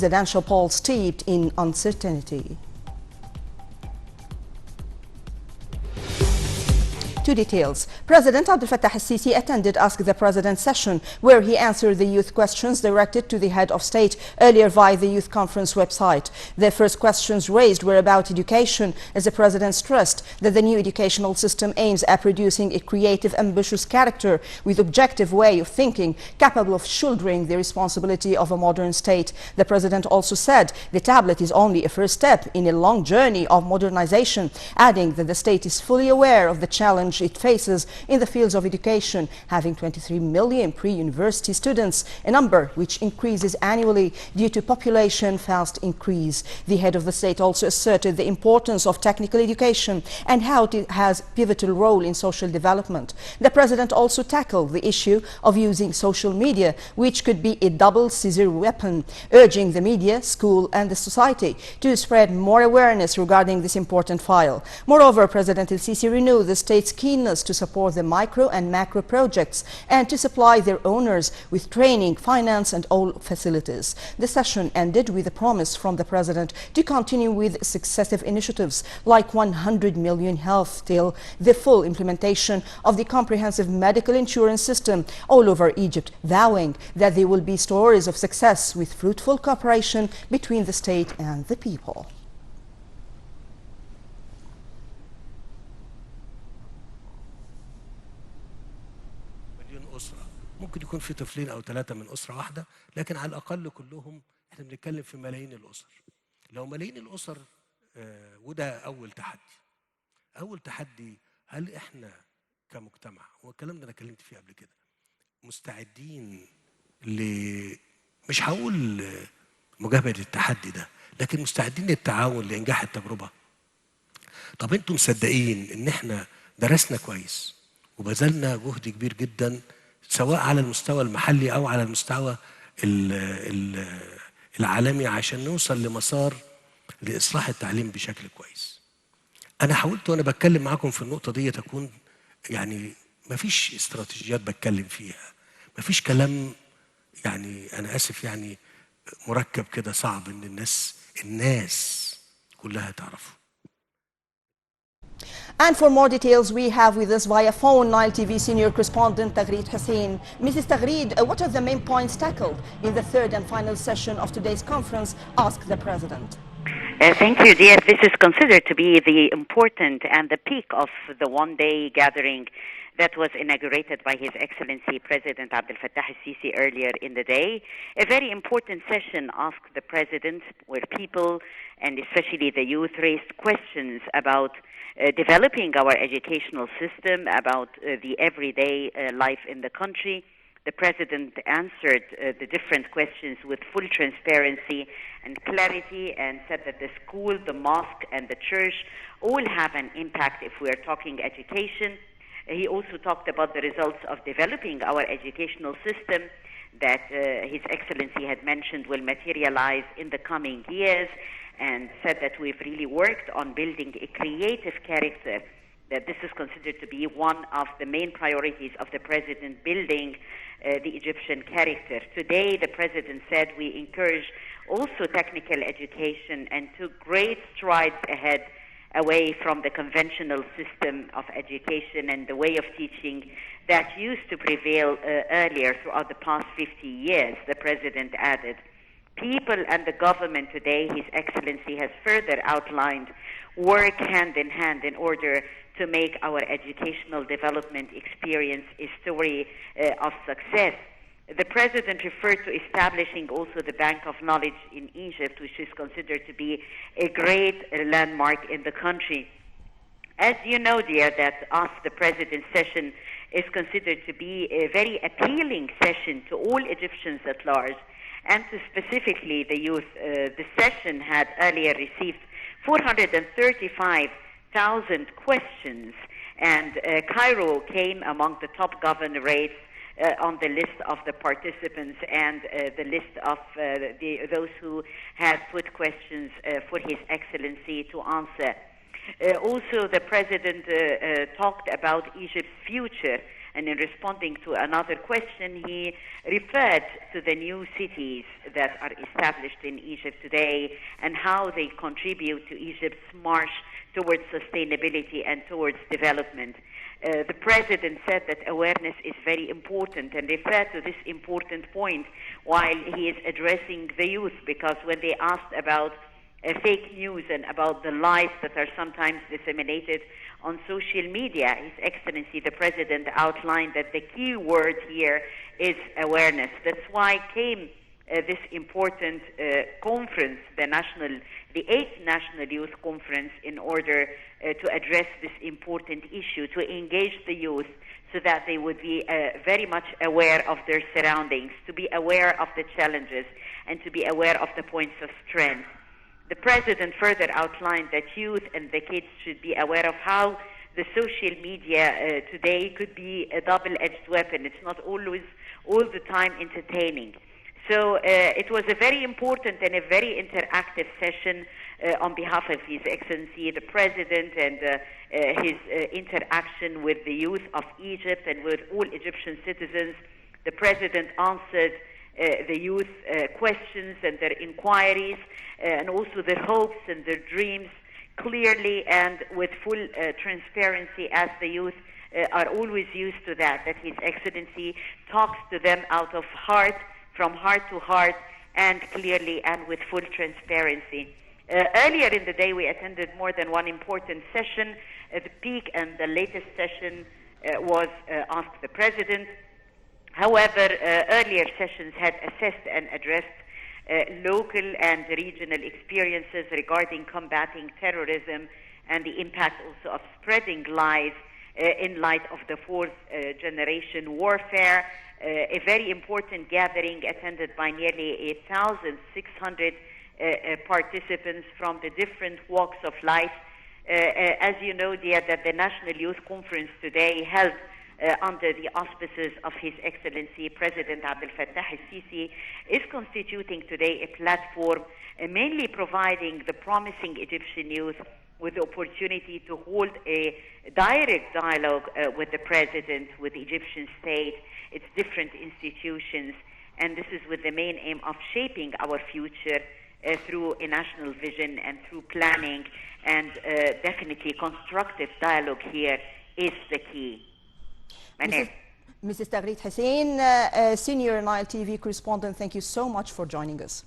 presidential poll steeped in uncertainty. Two details. President Abdel Fattah al-Sisi attended Ask the President session where he answered the youth questions directed to the head of state earlier via the Youth Conference website. The first questions raised were about education, as the President stressed that the new educational system aims at producing a creative, ambitious character with objective way of thinking, capable of shouldering the responsibility of a modern state. The President also said the tablet is only a first step in a long journey of modernization, adding that the state is fully aware of the challenge it faces in the fields of education, having 23 million pre-university students, a number which increases annually due to population fast increase. The head of the state also asserted the importance of technical education and how it has a pivotal role in social development. The President also tackled the issue of using social media, which could be a double scissor weapon, urging the media, school and the society to spread more awareness regarding this important file. Moreover, President el-Sisi renewed the state's keenness to support the micro and macro projects and to supply their owners with training, finance and all facilities. The session ended with a promise from the President to continue with successive initiatives like 100 million health till the full implementation of the comprehensive medical insurance system all over Egypt, vowing that there will be stories of success with fruitful cooperation between the state and the people. ممكن يكون في طفلين أو ثلاثة من أسرة واحدة، لكن على الأقل كلهم إحنا بنتكلم في ملايين الأسر. لو ملايين الأسر وده أول تحدي. أول تحدي، هل إحنا كمجتمع، والكلام ده أنا اتكلمت فيه قبل كده، مستعدين مش هقول مجابهة التحدي ده، لكن مستعدين للتعاون لإنجاح التجربة؟ طب أنتم مصدقين إن إحنا درسنا كويس وبذلنا جهد كبير جدا سواء على المستوى المحلي أو على المستوى العالمي عشان نوصل لمسار لإصلاح التعليم بشكل كويس. أنا حاولت وأنا بتكلم معاكم في النقطة دي تكون يعني مفيش استراتيجيات بتكلم فيها، مفيش كلام يعني أنا آسف يعني مركب كده صعب إن الناس كلها تعرفه. And for more details, we have with us via phone Nile TV senior correspondent Taghreed Hussein. Mrs. Taghreed, what are the main points tackled in the third and final session of today's conference, Ask the President? Thank you, dear. This is considered to be the important and the peak of the one-day gathering that was inaugurated by His Excellency President Abdel Fattah al-Sisi earlier in the day. A very important session, Ask the President, where people, and especially the youth, raised questions about developing our educational system, about the everyday life in the country. The President answered the different questions with full transparency and clarity and said that the school, the mosque, and the church all have an impact if we are talking education. He also talked about the results of developing our educational system that His Excellency had mentioned will materialize in the coming years, and said that we've really worked on building a creative character, that this is considered to be one of the main priorities of the President, building the Egyptian character. Today, the President said we encourage also technical education and took great strides ahead away from the conventional system of education and the way of teaching that used to prevail earlier throughout the past 50 years, the President added. People and the government today, His Excellency has further outlined, work hand in hand in order to make our educational development experience a story of success. The President referred to establishing also the Bank of Knowledge in Egypt, which is considered to be a great landmark in the country. As you know, dear, that Ask the President session is considered to be a very appealing session to all Egyptians at large, and to specifically the youth. The session had earlier received 435,000 questions, and Cairo came among the top governorates on the list of the participants and the list of those who had put questions for His Excellency to answer. Also, the President talked about Egypt's future And in responding to another question, he referred to the new cities that are established in Egypt today and how they contribute to Egypt's march towards sustainability and towards development. The president said that awareness is very important and referred to this important point while he is addressing the youth, because when they asked about fake news and about the lies that are sometimes disseminated on social media, His Excellency the President outlined that the key word here is awareness. That's why came this important conference, the 8th National Youth Conference, in order to address this important issue, to engage the youth so that they would be very much aware of their surroundings, to be aware of the challenges, and to be aware of the points of strength. The President further outlined that youth and the kids should be aware of how the social media today could be a double-edged weapon. It's not always all the time entertaining. So it was a very important and a very interactive session on behalf of His Excellency the President and his interaction with the youth of Egypt and with all Egyptian citizens. The President answered the youth questions and their inquiries and also their hopes and their dreams clearly and with full transparency, as the youth are always used to that His Excellency talks to them out of heart, from heart to heart, and clearly and with full transparency. Earlier in the day, we attended more than one important session. The peak and the latest session was Ask the President. However, earlier sessions had assessed and addressed local and regional experiences regarding combating terrorism and the impact also of spreading lies in light of the fourth generation warfare. A very important gathering attended by nearly 1,600 participants from the different walks of life. As you know, dear, that the National Youth Conference today held under the auspices of His Excellency President Abdel Fattah al-Sisi is constituting today a platform mainly providing the promising Egyptian youth with the opportunity to hold a direct dialogue with the President, with the Egyptian state, its different institutions, and this is with the main aim of shaping our future through a national vision and through planning, and definitely constructive dialogue here is the key. Mrs. Tagrit Hussein, senior Nile TV correspondent, thank you so much for joining us.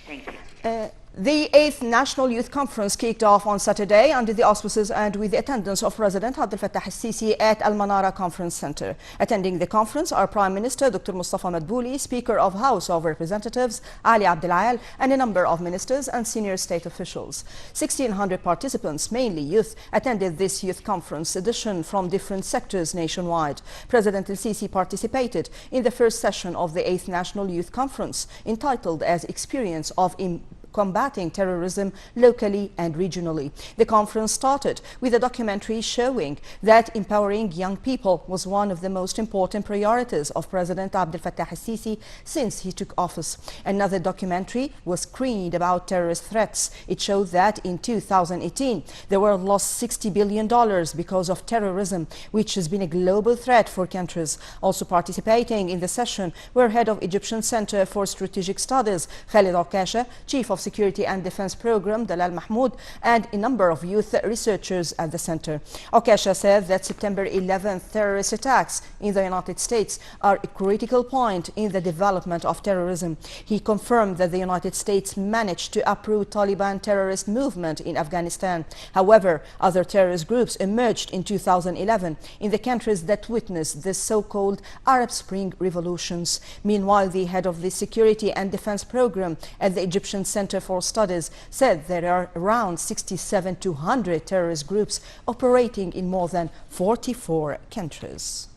Thank you. The 8th National Youth Conference kicked off on Saturday under the auspices and with the attendance of President Abdel Fattah al-Sisi at Al Manara Conference Center. Attending the conference are Prime Minister Dr. Mustafa Madbouli, Speaker of House of Representatives Ali Abdel Al, and a number of ministers and senior state officials. 1,600 participants, mainly youth, attended this youth conference edition from different sectors nationwide. President al-Sisi participated in the first session of the 8th National Youth Conference, entitled as Experience of Combating Terrorism Locally and Regionally. The conference started with a documentary showing that empowering young people was one of the most important priorities of President Abdel Fattah al-Sisi since he took office. Another documentary was screened about terrorist threats. It showed that in 2018 the world lost $60 billion because of terrorism, which has been a global threat for countries. Also participating in the session were head of Egyptian Center for Strategic Studies Khalid Okasha, Chief of Security and Defense Program Dalal Mahmoud, and a number of youth researchers at the center. Okasha said that September 11th terrorist attacks in the United States are a critical point in the development of terrorism. He confirmed that the United States managed to uproot Taliban terrorist movement in Afghanistan. However, other terrorist groups emerged in 2011 in the countries that witnessed the so-called Arab Spring revolutions. Meanwhile, the head of the Security and Defense Program at the Egyptian Center for Studies said there are around 67 to 100 terrorist groups operating in more than 44 countries.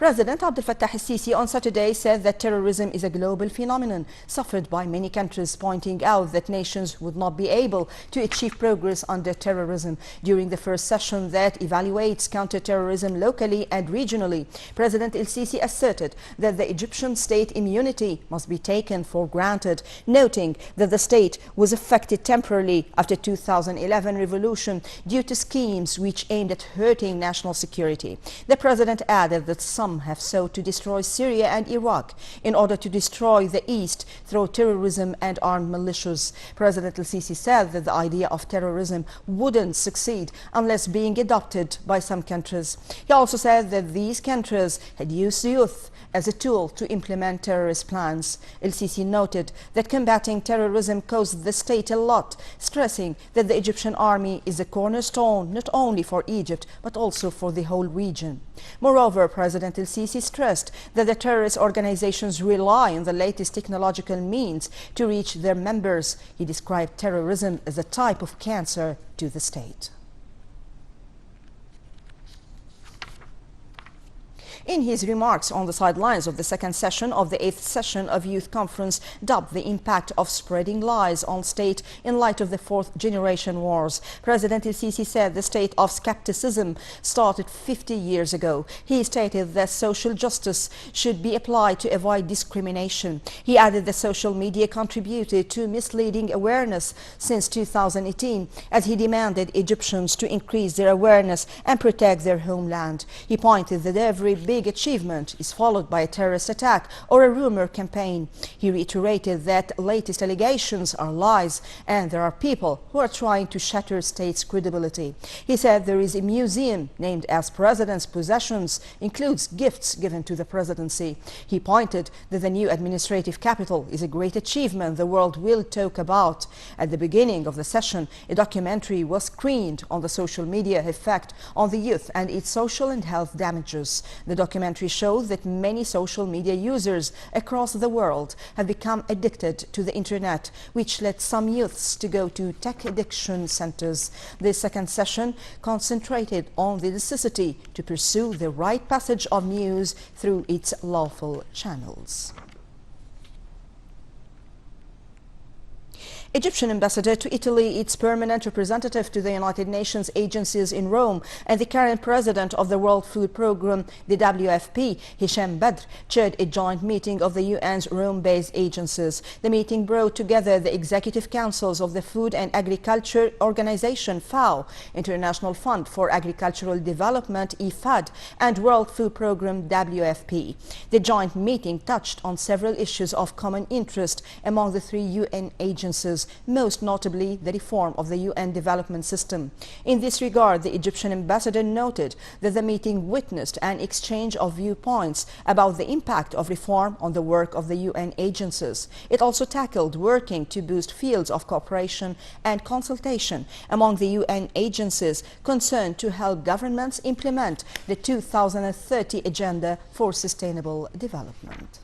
President Abdel Fattah al-Sisi on Saturday said that terrorism is a global phenomenon suffered by many countries, pointing out that nations would not be able to achieve progress under terrorism. During the first session that evaluates counter-terrorism locally and regionally, President al-Sisi asserted that the Egyptian state immunity must be taken for granted, noting that the state was affected temporarily after 2011 revolution due to schemes which aimed at hurting national security. The president added that some have sought to destroy Syria and Iraq in order to destroy the East through terrorism and armed militias. President al-Sisi said that the idea of terrorism wouldn't succeed unless being adopted by some countries. He also said that these countries had used youth as a tool to implement terrorist plans. El-Sisi noted that combating terrorism cost the state a lot, stressing that the Egyptian army is a cornerstone not only for Egypt but also for the whole region. Moreover, President el-Sisi stressed that the terrorist organizations rely on the latest technological means to reach their members. He described terrorism as a type of cancer to the state. In his remarks on the sidelines of the second session of the 8th session of Youth Conference, dubbed the impact of spreading lies on state in light of the fourth generation wars, President el-Sisi said the state of skepticism started 50 years ago. He stated that social justice should be applied to avoid discrimination. He added that social media contributed to misleading awareness since 2018, as he demanded Egyptians to increase their awareness and protect their homeland. He pointed that every big achievement is followed by a terrorist attack or a rumor campaign. He reiterated that latest allegations are lies and there are people who are trying to shatter state's credibility. He said there is a museum named as President's Possessions, includes gifts given to the presidency. He pointed that the new administrative capital is a great achievement the world will talk about. At the beginning of the session, a documentary was screened on the social media effect on the youth and its social and health damages. The documentary showed that many social media users across the world have become addicted to the internet, which led some youths to go to tech addiction centers. The second session concentrated on the necessity to pursue the right passage of news through its lawful channels. Egyptian ambassador to Italy, its permanent representative to the United Nations agencies in Rome, and the current president of the World Food Programme, the WFP, Hisham Badr, chaired a joint meeting of the UN's Rome-based agencies. The meeting brought together the executive councils of the Food and Agriculture Organization, FAO, International Fund for Agricultural Development, IFAD, and World Food Programme, WFP. The joint meeting touched on several issues of common interest among the three UN agencies, most notably the reform of the UN development system. In this regard, the Egyptian ambassador noted that the meeting witnessed an exchange of viewpoints about the impact of reform on the work of the UN agencies. It also tackled working to boost fields of cooperation and consultation among the UN agencies concerned to help governments implement the 2030 Agenda for Sustainable Development.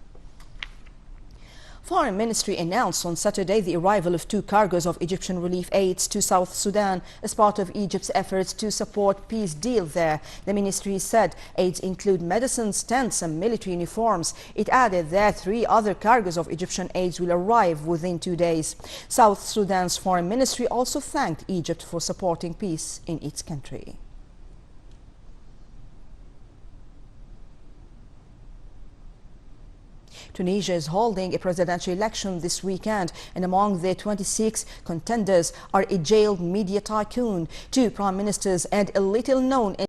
Foreign Ministry announced on Saturday the arrival of 2 cargoes of Egyptian relief aids to South Sudan as part of Egypt's efforts to support peace deal there. The ministry said aids include medicines, tents and military uniforms. It added that 3 other cargoes of Egyptian aids will arrive within 2 days. South Sudan's Foreign Ministry also thanked Egypt for supporting peace in its country. Tunisia is holding a presidential election this weekend, and among the 26 contenders are a jailed media tycoon, 2 prime ministers, and a little-known